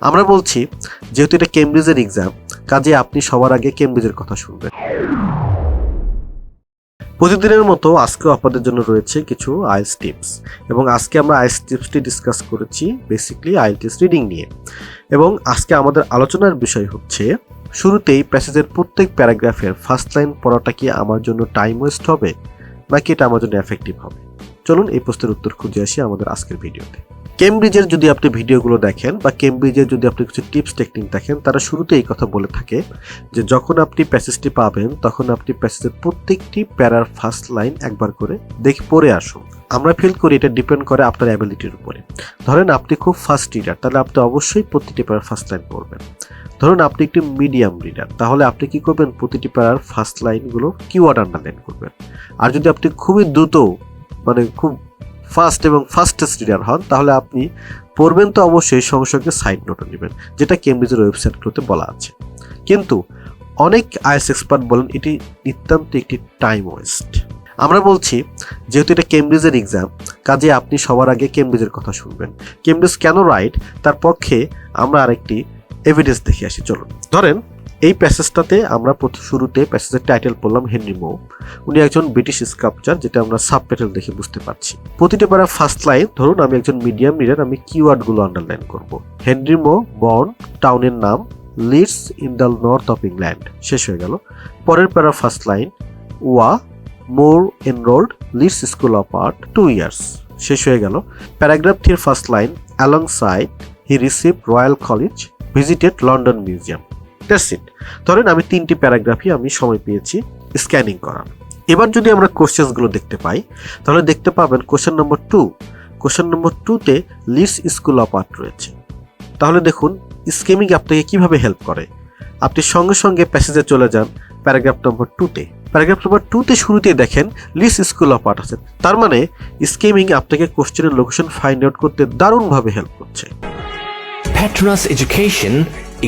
আমরা বলছি যেহেতু এটা কেমব্রিজের এক্সাম, কাজে আপনি সবার আগে কেমব্রিজের কথা শুনবেন। প্রতিদিনের মতো আজকেও আপনাদের জন্য রয়েছে কিছু আইএলটিএস টিপস, এবং আজকে আমরা আইএলটিএস টিপসটি ডিসকাস করেছি বেসিক্যালি আইএলটিএস রিডিং নিয়ে। এবং আজকে আমাদের আলোচনার বিষয় হচ্ছে শুরুতেই প্যাসেজের প্রত্যেক প্যারাগ্রাফের ফার্স্ট লাইন পড়াটা কি আমার জন্য টাইম ওয়েস্ট হবে নাকি এটা আমার জন্য এফেক্টিভ হবে। চলুন এই প্রশ্নের উত্তর খুঁজে আসি আমাদের আজকের ভিডিওতে। কেমব্রিজের যদি আপনি ভিডিওগুলো দেখেন বা কেমব্রিজের যদি আপনি কিছু টিপস টেকনিক দেখেন, তারা শুরুতে এই কথা বলে থাকে যে যখন আপনি প্যাসেজটি পাবেন তখন আপনি প্যাসেজের প্রত্যেকটি প্যারার ফার্স্ট লাইন একবার করে দেখে পড়ে আসুন। আমরা ফিল করি এটা ডিপেন্ড করে আপনার অ্যাবিলিটির উপরে। ধরেন আপনি খুব ফাস্ট রিডার, তাহলে আপনি অবশ্যই প্রতিটি প্যারার ফার্স্ট লাইন পড়বেন। ধরুন আপনি একটি মিডিয়াম রিডার, তাহলে আপনি কি করবেন, প্রতিটি প্যারার ফার্স্ট লাইনগুলো কিওয়ার্ড আন্ডারলাইন করবেন। আর যদি আপনি খুবই দ্রুত মানে খুব ফাস্ট এবং ফাস্টেস্ট রিডার হন, তাহলে আপনি পড়বেন তো অবশ্যই, সঙ্গে সঙ্গে সাইড নোটও নেবেন, যেটা কেমব্রিজের ওয়েবসাইটগুলোতে বলা আছে। কিন্তু অনেক আইএলটিএস এক্সপার্ট বলেন এটি নিতান্ত একটি টাইম ওয়েস্ট। আমরা বলছি যেহেতু এটা কেমব্রিজের এক্সাম, কাজে আপনি সবার আগে কেমব্রিজের কথা শুনবেন। কেমব্রিজ কেন রাইট তার পক্ষে আমরা আরেকটি এভিডেন্স দেখে আসি। চলুন, ধরেন এই প্যাসেজটাতে আমরা শুরুতে প্যাসেজের টাইটেল পড়লাম হেনরি মো। উনি একজন ব্রিটিশ স্কাল্পচার, যেটা আমরা সাবটাইটেল দেখে বুঝতে পারছি। প্রতিটি প্যারা ফার্স্ট লাইন, ধরুন আমি একজন মিডিয়াম রিডার, আমি কিওয়ার্ডগুলো আন্ডারলাইন করব। হেনরি মো বর্ন, টাউনের নাম Leeds in the north of England, শেষ হয়ে গেল। পরের প্যারা ফার্স্ট লাইন ওয়া Moore enrolled Leeds school of art 2 years, শেষ হয়ে গেল। Paragraph 3 first line alongside he received Royal College visited London museum. That's it. ধরেন আমি 3টি প্যারাগ্রাফই আমি সময় পেয়েছি স্ক্যানিং করার। এবার যদি আমরা কোশ্চেনগুলো দেখতে পাই, তাহলে দেখতে পাবেন কোশ্চেন নম্বর 2, কোশ্চেন নম্বর 2তে লিডস স্কুল অফ আর্ট রয়েছে। তাহলে দেখুন স্কিমিং আপনাকে কিভাবে হেল্প করে। আপনি সঙ্গে সঙ্গে প্যাসেজে চলে যান প্যারাগ্রাফ নম্বর 2তে। প্যারাগ্রাফ নম্বর 2তে শুরুতেই দেখেন লিডস স্কুল অফ আর্ট আছে, তার মানে স্কিমিং আপনাকে কোশ্চেনের লোকেশন ফাইন্ড আউট করতে দারুণভাবে হেল্প করছে। Patronus Education,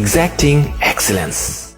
exacting excellence.